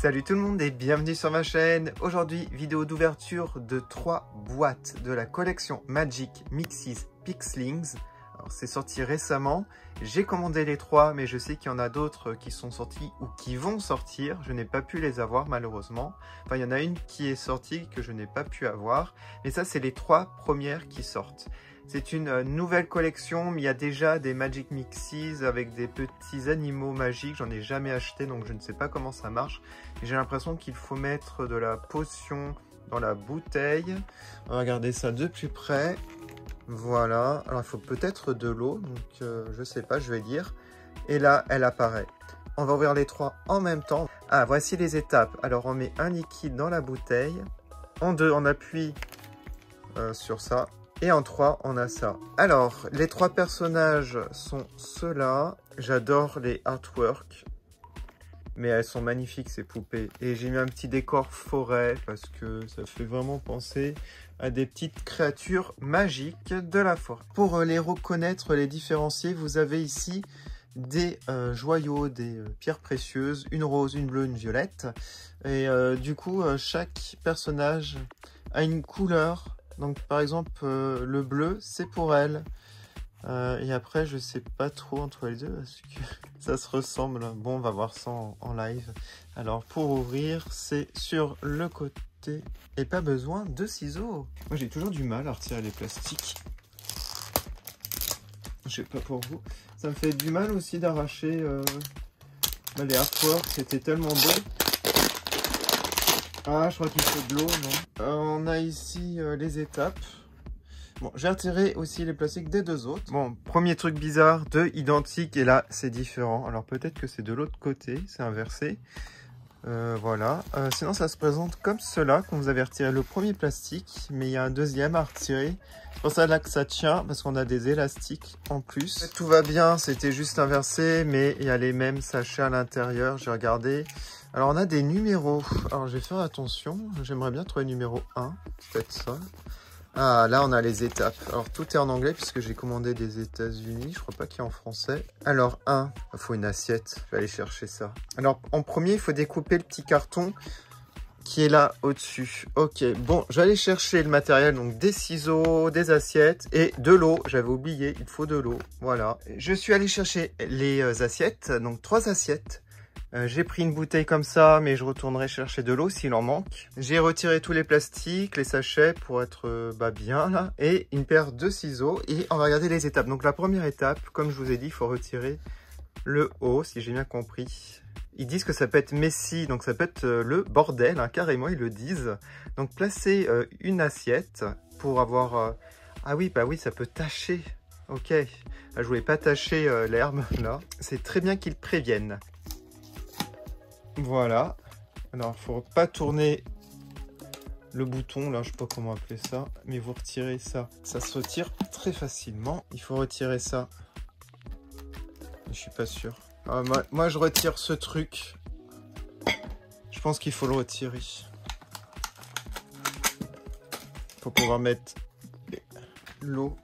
Salut tout le monde et bienvenue sur ma chaîne. Aujourd'hui, vidéo d'ouverture de 3 boîtes de la collection Magic Mixes Pixlings. C'est sorti récemment. J'ai commandé les 3, mais je sais qu'il y en a d'autres qui sont sortis ou qui vont sortir. Je n'ai pas pu les avoir malheureusement. Enfin, il y en a une qui est sortie que je n'ai pas pu avoir. Mais ça, c'est les 3 premières qui sortent. C'est une nouvelle collection, mais il y a déjà des Magic Mixes avec des petits animaux magiques. J'en ai jamais acheté, donc je ne sais pas comment ça marche. J'ai l'impression qu'il faut mettre de la potion dans la bouteille. On va regarder ça de plus près. Voilà. Alors, il faut peut-être de l'eau, donc je sais pas, je vais lire. Et là, elle apparaît. On va ouvrir les 3 en même temps. Ah, voici les étapes. Alors, on met un liquide dans la bouteille. En 2, on appuie sur ça. Et en 3, on a ça. Alors, les 3 personnages sont ceux-là. J'adore les artworks. Mais elles sont magnifiques, ces poupées. Et j'ai mis un petit décor forêt parce que ça fait vraiment penser à des petites créatures magiques de la forêt. Pour les reconnaître, les différencier, vous avez ici des joyaux, des pierres précieuses. Une rose, une bleue, une violette. Et du coup, chaque personnage a une couleur. Donc par exemple le bleu c'est pour elle et après je sais pas trop entre les deux parce que ça se ressemble. Bon, on va voir ça en live. Alors pour ouvrir c'est sur le côté et pas besoin de ciseaux. Moi j'ai toujours du mal à retirer les plastiques. Je sais pas pour vous. Ça me fait du mal aussi d'arracher les artworks, c'était tellement beau. Ah, je crois qu'il faut de l'eau, non? On a ici les étapes. Bon, j'ai retiré aussi les plastiques des 2 autres. Bon, premier truc bizarre, 2 identiques et là, c'est différent. Alors peut-être que c'est de l'autre côté, c'est inversé. Voilà. Sinon, ça se présente comme cela, quand vous avez retiré le premier plastique. Mais il y a un deuxième à retirer. C'est pour ça là que ça tient, parce qu'on a des élastiques en plus. Tout va bien, c'était juste inversé, mais il y a les mêmes sachets à l'intérieur, j'ai regardé. Alors, on a des numéros. Alors, je vais faire attention. J'aimerais bien trouver le numéro 1. Peut-être ça. Ah, là, on a les étapes. Alors, tout est en anglais puisque j'ai commandé des États-Unis. Je crois pas qu'il y a en français. Alors, 1. Il faut une assiette. Je vais aller chercher ça. Alors, en premier, il faut découper le petit carton qui est là au-dessus. Ok, bon, je vais aller chercher le matériel. Donc, des ciseaux, des assiettes et de l'eau. J'avais oublié, il faut de l'eau. Voilà. Je suis allé chercher les assiettes. Donc, 3 assiettes. J'ai pris une bouteille comme ça, mais je retournerai chercher de l'eau s'il en manque. J'ai retiré tous les plastiques, les sachets pour être bien là. Et une paire de ciseaux. Et on va regarder les étapes. Donc la première étape, comme je vous ai dit, il faut retirer le haut, si j'ai bien compris. Ils disent que ça peut être messy, donc ça peut être le bordel, hein, carrément, ils le disent. Donc placez une assiette pour avoir... Ah oui, bah oui, ça peut tacher. Ok, je voulais pas tacher l'herbe là. C'est très bien qu'ils préviennent. Voilà. Alors, il ne faut pas tourner le bouton, là, je ne sais pas comment appeler ça, mais vous retirez ça. Ça se retire très facilement. Il faut retirer ça. Je suis pas sûr. Alors, moi, je retire ce truc. Je pense qu'il faut le retirer. Pour pouvoir mettre l'eau.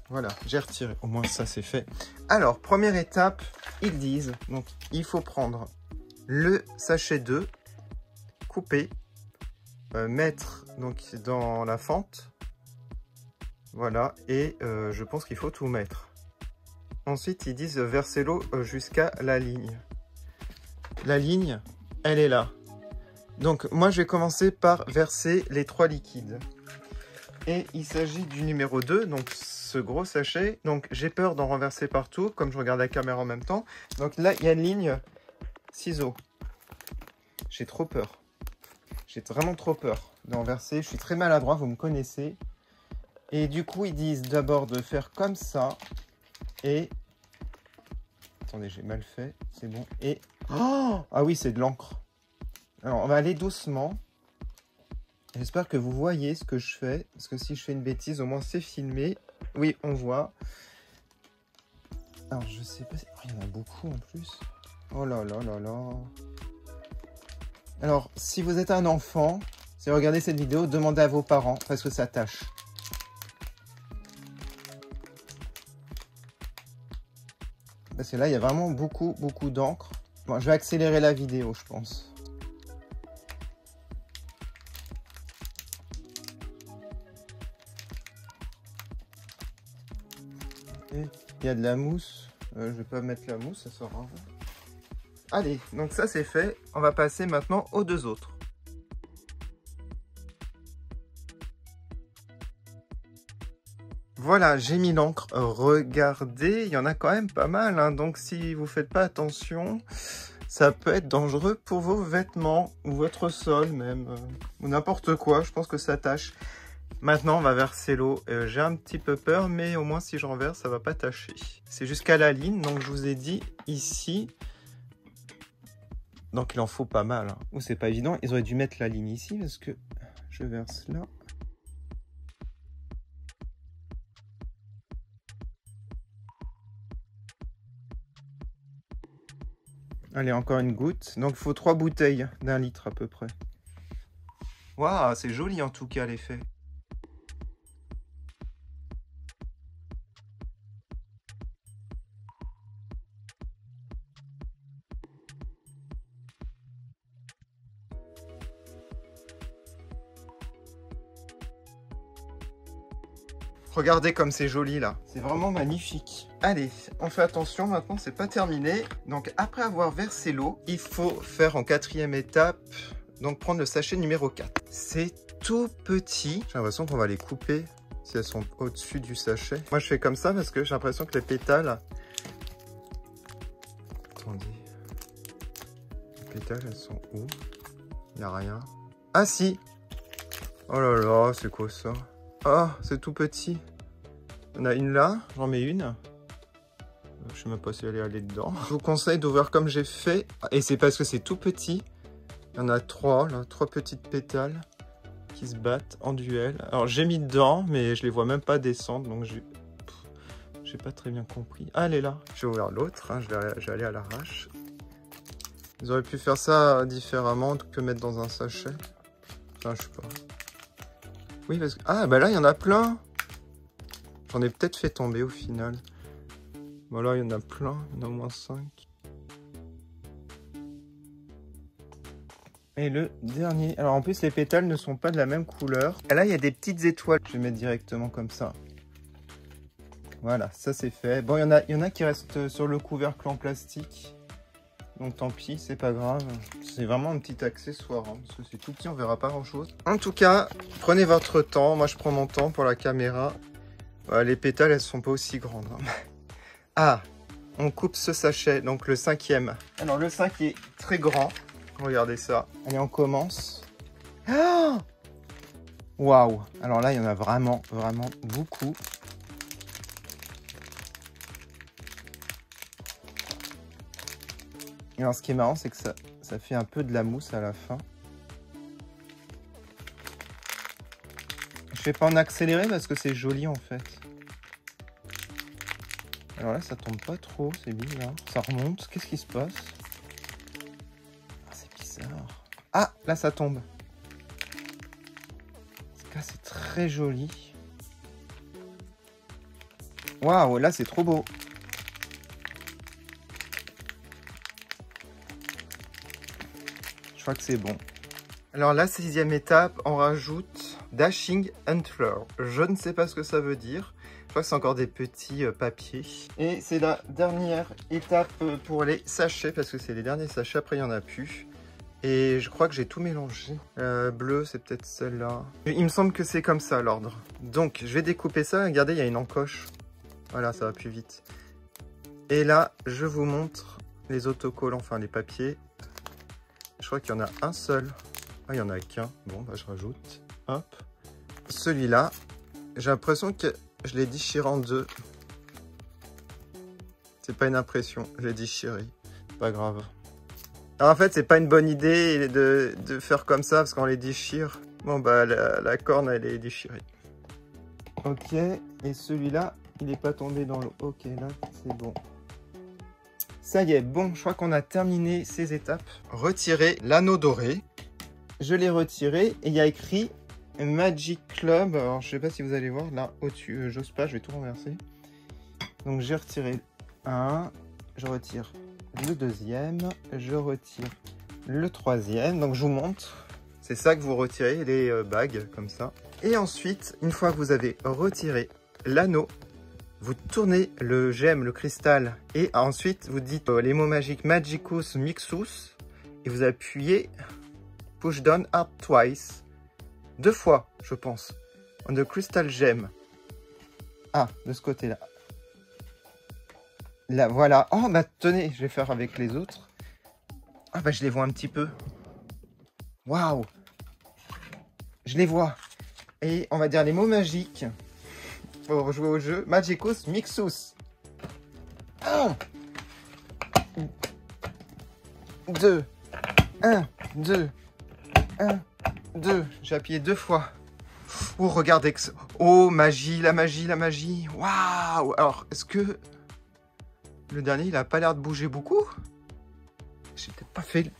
Voilà, j'ai retiré. Au moins, ça, c'est fait. Alors, première étape, ils disent, donc, il faut prendre le sachet 2, couper, mettre donc dans la fente. Voilà, et je pense qu'il faut tout mettre. Ensuite, ils disent verser l'eau jusqu'à la ligne. La ligne, elle est là. Donc, moi, je vais commencer par verser les 3 liquides. Et il s'agit du numéro 2, donc ce gros sachet. Donc j'ai peur d'en renverser partout, comme je regarde la caméra en même temps. Donc là, il y a une ligne ciseaux. J'ai trop peur. J'ai vraiment trop peur d'en verser. Je suis très maladroit, vous me connaissez. Et du coup, ils disent d'abord de faire comme ça. Et... Attendez, j'ai mal fait. C'est bon. Et... Oh, ah oui, c'est de l'encre. Alors, on va aller doucement. J'espère que vous voyez ce que je fais, parce que si je fais une bêtise, au moins c'est filmé. Oui, on voit. Alors, je sais pas... Oh, il y en a beaucoup en plus. Oh là là là là. Alors, si vous êtes un enfant, si vous regardez cette vidéo, demandez à vos parents, parce que ça tâche. Parce que là, il y a vraiment beaucoup d'encre. Bon, je vais accélérer la vidéo, je pense. Et il y a de la mousse. Je vais pas mettre la mousse, ça sort rien. Allez, donc ça c'est fait. On va passer maintenant aux deux autres. Voilà, j'ai mis l'encre. Regardez, il y en a quand même pas mal, hein. Donc si vous faites pas attention, ça peut être dangereux pour vos vêtements ou votre sol même, ou n'importe quoi. Je pense que ça tâche. Maintenant, on va verser l'eau. J'ai un petit peu peur, mais au moins si je renverse, ça va pas tâcher. C'est jusqu'à la ligne, donc je vous ai dit ici. Donc il en faut pas mal, hein. Ou c'est pas évident. Ils auraient dû mettre la ligne ici parce que je verse là. Allez, encore une goutte. Donc, il faut 3 bouteilles d'1 litre à peu près. Waouh, c'est joli en tout cas l'effet. Regardez comme c'est joli là. C'est vraiment magnifique. Allez, on fait attention maintenant, c'est pas terminé. Donc après avoir versé l'eau, il faut faire en 4e étape, donc prendre le sachet numéro 4. C'est tout petit. J'ai l'impression qu'on va les couper si elles sont au-dessus du sachet. Moi je fais comme ça parce que j'ai l'impression que les pétales... Attendez. Les pétales elles sont où? Il n'y a rien. Ah si! Oh là là, c'est quoi ça? Ah, c'est tout petit. Il y en a une là, j'en mets une. Je sais même pas si elle est allée dedans. Je vous conseille d'ouvrir comme j'ai fait. Et c'est parce que c'est tout petit. Il y en a 3, là, 3 petites pétales qui se battent en duel. Alors j'ai mis dedans, mais je les vois même pas descendre. Donc j'ai pas très bien compris. Ah, elle est là. Je vais ouvrir l'autre, hein, je vais aller à l'arrache. Ils auraient pu faire ça différemment que mettre dans un sachet. Enfin, je sais pas. Oui, parce que... Ah, bah là, il y en a plein. J'en ai peut-être fait tomber au final. Voilà, il y en a plein. Il y en a au moins 5. Et le dernier. Alors, en plus, les pétales ne sont pas de la même couleur. Et là, il y a des petites étoiles. Je vais mettre directement comme ça. Voilà, ça, c'est fait. Bon, il y en a qui restent sur le couvercle en plastique. Donc tant pis, c'est pas grave. C'est vraiment un petit accessoire, hein, parce que c'est tout petit, on verra pas grand chose. En tout cas, prenez votre temps. Moi, je prends mon temps pour la caméra. Voilà, les pétales, elles sont pas aussi grandes, hein. Ah, on coupe ce sachet, donc le 5e. Alors le 5 est très grand. Regardez ça. Allez, on commence. Ah, waouh! Alors là, il y en a vraiment, vraiment beaucoup. Alors ce qui est marrant, c'est que ça fait un peu de la mousse à la fin. Je vais pas en accélérer parce que c'est joli en fait. Alors là, ça tombe pas trop, c'est bizarre. Ça remonte, qu'est-ce qui se passe? Ah, c'est bizarre. Ah, là ça tombe. Là, c'est très joli. Waouh, là c'est trop beau. Je crois que c'est bon. Alors la 6e étape, on rajoute Dashing Antler. Je ne sais pas ce que ça veut dire. Je crois que c'est encore des petits papiers. Et c'est la dernière étape pour les sachets, parce que c'est les derniers sachets, après il n'y en a plus. Et je crois que j'ai tout mélangé. Bleu, c'est peut-être celle-là. Il me semble que c'est comme ça l'ordre. Donc je vais découper ça. Regardez, il y a une encoche. Voilà, ça va plus vite. Et là, je vous montre les autocollants, enfin les papiers. Je crois qu'il y en a un seul. Ah, il n'y en a qu'un. Bon, bah, je rajoute. Hop. Celui-là, j'ai l'impression que je l'ai déchiré en deux. C'est pas une impression, je l'ai déchiré. Pas grave. Alors, en fait, c'est pas une bonne idée de faire comme ça, parce qu'on les déchire. Bon, bah, la corne, elle est déchirée. Ok, et celui-là, il n'est pas tombé dans l'eau. Ok, là, c'est bon. Ça y est, bon, je crois qu'on a terminé ces étapes. Retirer l'anneau doré. Je l'ai retiré et il y a écrit Magic Club. Alors, je sais pas si vous allez voir là au-dessus. J'ose pas, je vais tout renverser. Donc, j'ai retiré un. Je retire le deuxième, je retire le troisième. Donc je vous montre, c'est ça que vous retirez, les bagues comme ça. Et ensuite, une fois que vous avez retiré l'anneau, vous tournez le gemme, le cristal, et ensuite vous dites les mots magiques Magicus Mixus, et vous appuyez Push down hard twice, 2 fois, je pense, on the crystal gem. Ah, de ce côté-là. Là, voilà. Oh, bah tenez, je vais faire avec les autres. Ah, bah je les vois un petit peu. Waouh! Je les vois. Et on va dire les mots magiques pour jouer au jeu. Magicus Mixus. 1, 2, 1, 2, 1, 2. J'ai appuyé 2 fois. Oh, regardez. Oh, magie, la magie, la magie. Waouh! Alors, est-ce que le dernier, il a pas l'air de bouger beaucoup? J'ai peut-être pas fait...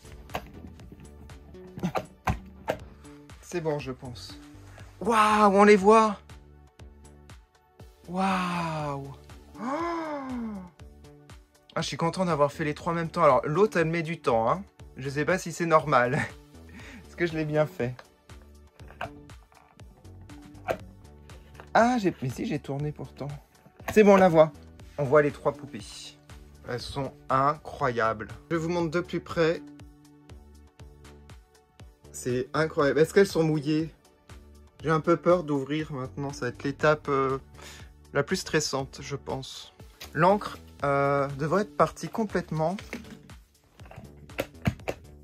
C'est bon, je pense. Waouh, on les voit. Waouh. Oh, ah, je suis content d'avoir fait les 3 en même temps. Alors, l'autre, elle met du temps. Hein. Je sais pas si c'est normal. Est-ce que je l'ai bien fait? Ah, mais si, j'ai tourné pourtant. C'est bon, on la voit. On voit les 3 poupées. Elles sont incroyables. Je vous montre de plus près. C'est incroyable. Est-ce qu'elles sont mouillées? J'ai un peu peur d'ouvrir maintenant. Ça va être l'étape la plus stressante, je pense. L'encre devrait être partie complètement.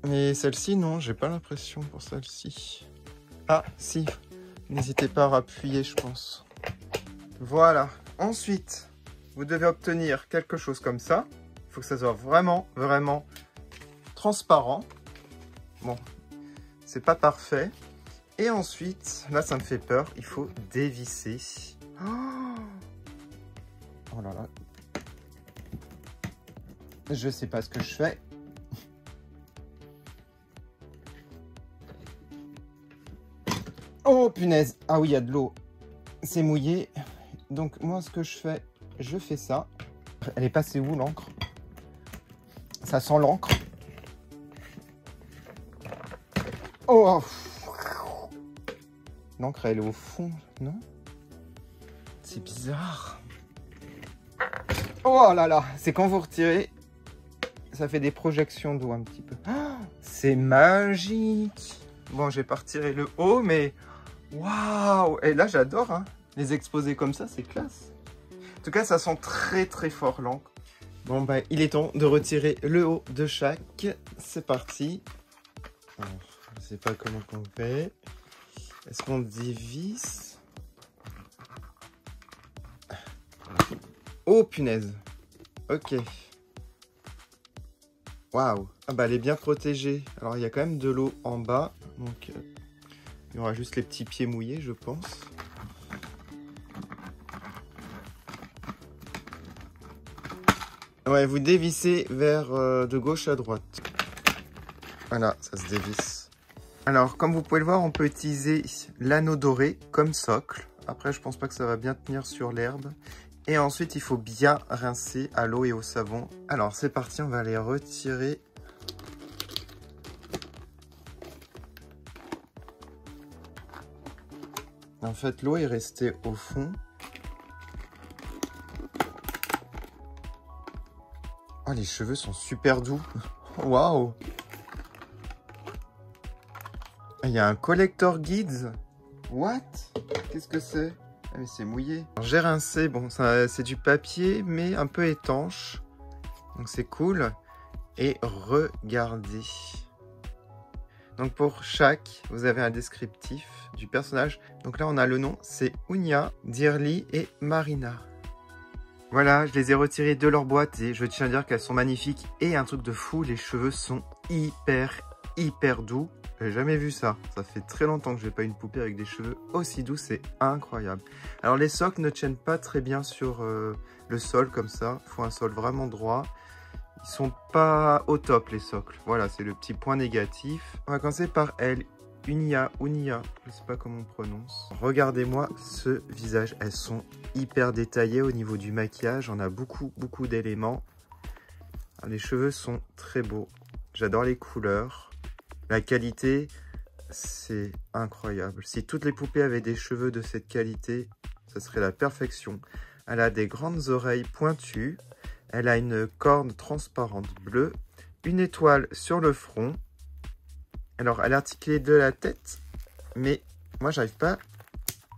Mais celle-ci, non, j'ai pas l'impression pour celle-ci. Ah, si. N'hésitez pas à appuyer, je pense. Voilà. Ensuite, vous devez obtenir quelque chose comme ça. Il faut que ça soit vraiment, vraiment transparent. Bon, c'est pas parfait. Et ensuite, là, ça me fait peur. Il faut dévisser. Oh là là. Je sais pas ce que je fais. Oh punaise. Ah oui, il y a de l'eau. C'est mouillé. Donc moi, ce que je fais ça. Elle est passée où l'encre? Ça sent l'encre. Oh. L'encre, elle est au fond, non? C'est bizarre. Oh là là. C'est quand vous retirez, ça fait des projections d'eau un petit peu. Oh, c'est magique. Bon, je vais pas retirer le haut, mais waouh! Et là, j'adore, hein. Les exposer comme ça, c'est classe. En tout cas, ça sent très très fort l'encre. Bon, bah, il est temps de retirer le haut de chaque. C'est parti. Alors, je sais pas comment on fait. Est-ce qu'on dévisse? Oh, punaise. Ok. Waouh. Ah bah, elle est bien protégée. Alors, il y a quand même de l'eau en bas. Donc, il y aura juste les petits pieds mouillés, je pense. Ouais, vous dévissez vers de gauche à droite. Voilà, ça se dévisse. Alors, comme vous pouvez le voir, on peut utiliser l'anneau doré comme socle. Après, je pense pas que ça va bien tenir sur l'herbe. Et ensuite, il faut bien rincer à l'eau et au savon. Alors, c'est parti, on va les retirer. En fait, l'eau est restée au fond. Oh, les cheveux sont super doux. Waouh! Il y a un collector guides. What? Qu'est-ce que c'est? Ah, mais c'est mouillé. J'ai rincé. Bon, c'est du papier, mais un peu étanche. Donc, c'est cool. Et regardez. Donc, pour chaque, vous avez un descriptif du personnage. Donc là, on a le nom. C'est Unia, Dearly et Marina. Voilà, je les ai retirées de leur boîte et je tiens à dire qu'elles sont magnifiques. Et un truc de fou, les cheveux sont hyper doux. J'ai jamais vu ça. Ça fait très longtemps que je n'ai pas une poupée avec des cheveux aussi doux, c'est incroyable. Alors les socles ne tiennent pas très bien sur le sol comme ça. Il faut un sol vraiment droit. Ils sont pas au top les socles. Voilà, c'est le petit point négatif. On va commencer par elle. Unia, je sais pas comment on prononce. Regardez-moi ce visage. Elles sont hyper détaillées au niveau du maquillage. On a beaucoup d'éléments. Les cheveux sont très beaux. J'adore les couleurs. La qualité, c'est incroyable. Si toutes les poupées avaient des cheveux de cette qualité, ça serait la perfection. Elle a des grandes oreilles pointues. Elle a une corne transparente bleue. Une étoile sur le front. Alors, elle est articulée de la tête. Mais moi, j'arrive pas...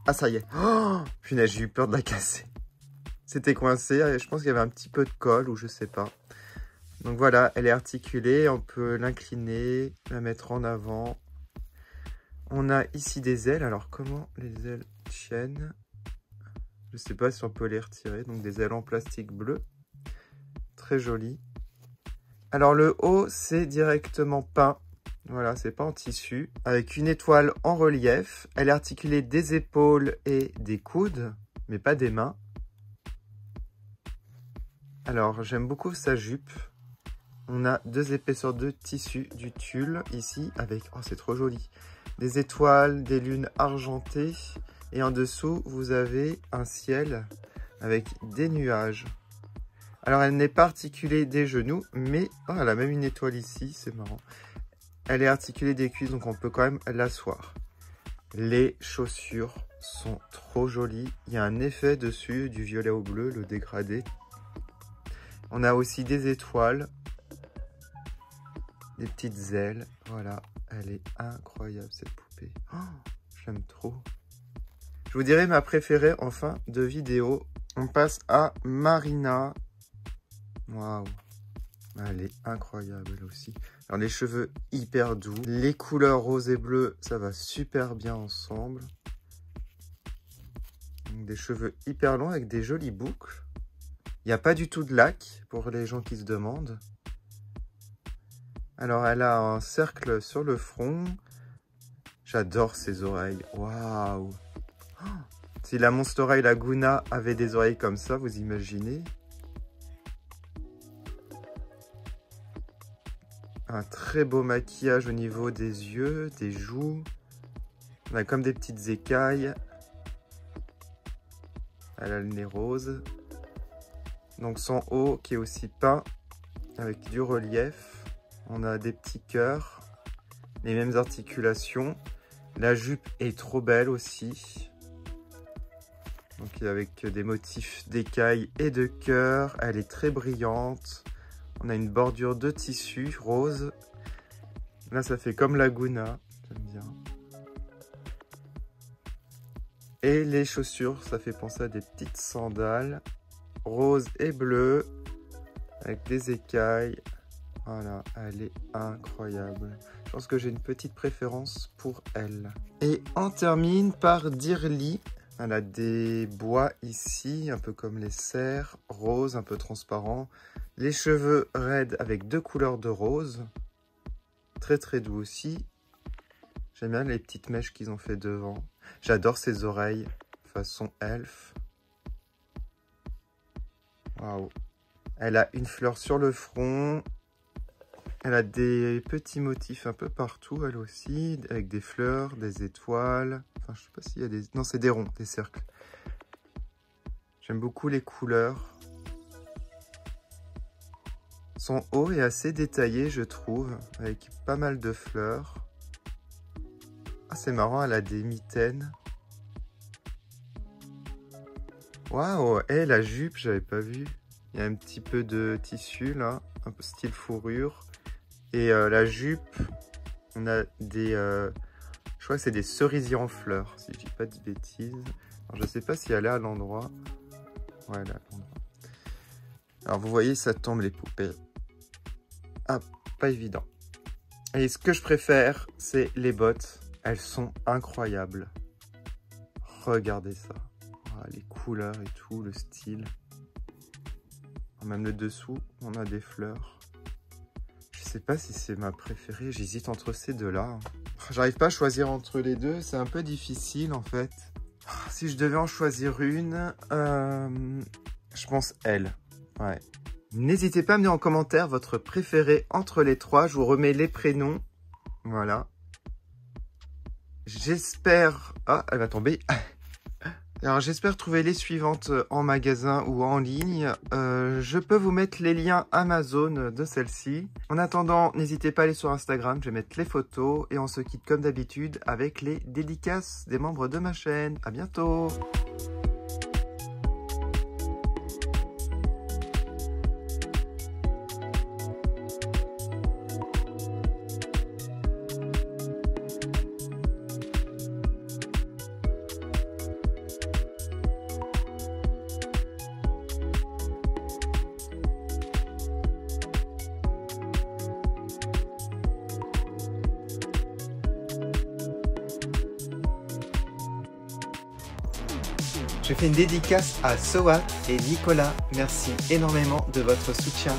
Ah, ça y est. Oh, punaise, j'ai eu peur de la casser. C'était coincé. Je pense qu'il y avait un petit peu de colle ou je sais pas. Donc voilà, elle est articulée. On peut l'incliner, la mettre en avant. On a ici des ailes. Alors, comment les ailes tiennent? Je sais pas si on peut les retirer. Donc, des ailes en plastique bleu. Très joli. Alors, le haut, c'est directement peint. Voilà, c'est pas en tissu. Avec une étoile en relief. Elle est articulée des épaules et des coudes, mais pas des mains. Alors, j'aime beaucoup sa jupe. On a 2 épaisseurs de tissu, du tulle ici, avec... Oh, c'est trop joli. Des étoiles, des lunes argentées. Et en dessous, vous avez un ciel avec des nuages. Alors, elle n'est pas articulée des genoux, mais... Oh, elle a même une étoile ici, c'est marrant. Elle est articulée des cuisses, donc on peut quand même l'asseoir. Les chaussures sont trop jolies. Il y a un effet dessus, du violet au bleu, le dégradé. On a aussi des étoiles. Des petites ailes. Voilà, elle est incroyable cette poupée. Oh, j'aime trop. Je vous dirai ma préférée en fin de vidéo. On passe à Marina. Waouh. Elle est incroyable elle aussi. Alors les cheveux hyper doux. Les couleurs rose et bleu, ça va super bien ensemble. Donc, des cheveux hyper longs avec des jolies boucles. Il n'y a pas du tout de lac pour les gens qui se demandent. Alors elle a un cercle sur le front. J'adore ses oreilles. Waouh. Oh, si la Monster High Laguna avait des oreilles comme ça, vous imaginez? Un très beau maquillage au niveau des yeux, des joues. On a comme des petites écailles. Elle a le nez rose. Donc son haut qui est aussi peint avec du relief. On a des petits cœurs. Les mêmes articulations. La jupe est trop belle aussi. Donc avec des motifs d'écailles et de cœurs. Elle est très brillante. On a une bordure de tissu rose. Là, ça fait comme Laguna. J'aime bien. Et les chaussures, ça fait penser à des petites sandales. Rose et bleu. Avec des écailles. Voilà, elle est incroyable. Je pense que j'ai une petite préférence pour elle. Et on termine par Dearly. Elle a des bois ici, un peu comme les cerfs. Rose, un peu transparent. Les cheveux raides avec 2 couleurs de rose. Très très doux aussi. J'aime bien les petites mèches qu'ils ont fait devant. J'adore ses oreilles façon elfe. Waouh. Elle a une fleur sur le front. Elle a des petits motifs un peu partout elle aussi. Avec des fleurs, des étoiles. Enfin je sais pas s'il y a des... Non c'est des ronds, des cercles. J'aime beaucoup les couleurs. Son haut est assez détaillé, je trouve, avec pas mal de fleurs. Ah, c'est marrant, elle a des mitaines. Waouh, et la jupe, j'avais pas vu. Il y a un petit peu de tissu, là, un peu style fourrure. Et la jupe, on a des... je crois que c'est des cerisiers en fleurs, si je dis pas de bêtises. Alors, je sais pas si elle est à l'endroit. Ouais, elle est à l'endroit. Alors, vous voyez, ça tombe, les poupées. Ah, pas évident. Et ce que je préfère, c'est les bottes. Elles sont incroyables. Regardez ça. Ah, les couleurs et tout, le style. Même le dessous, on a des fleurs. Je sais pas si c'est ma préférée. J'hésite entre ces deux-là. J'arrive pas à choisir entre les deux. C'est un peu difficile, en fait. Si je devais en choisir une, je pense elle. Ouais. N'hésitez pas à me dire en commentaire votre préféré entre les 3. Je vous remets les prénoms. Voilà. J'espère... Ah, elle va tomber. Alors j'espère trouver les suivantes en magasin ou en ligne. Je peux vous mettre les liens Amazon de celles-ci. En attendant, n'hésitez pas à aller sur Instagram, je vais mettre les photos. Et on se quitte comme d'habitude avec les dédicaces des membres de ma chaîne. À bientôt! Je fais une dédicace à Soat et Nicolas. Merci énormément de votre soutien.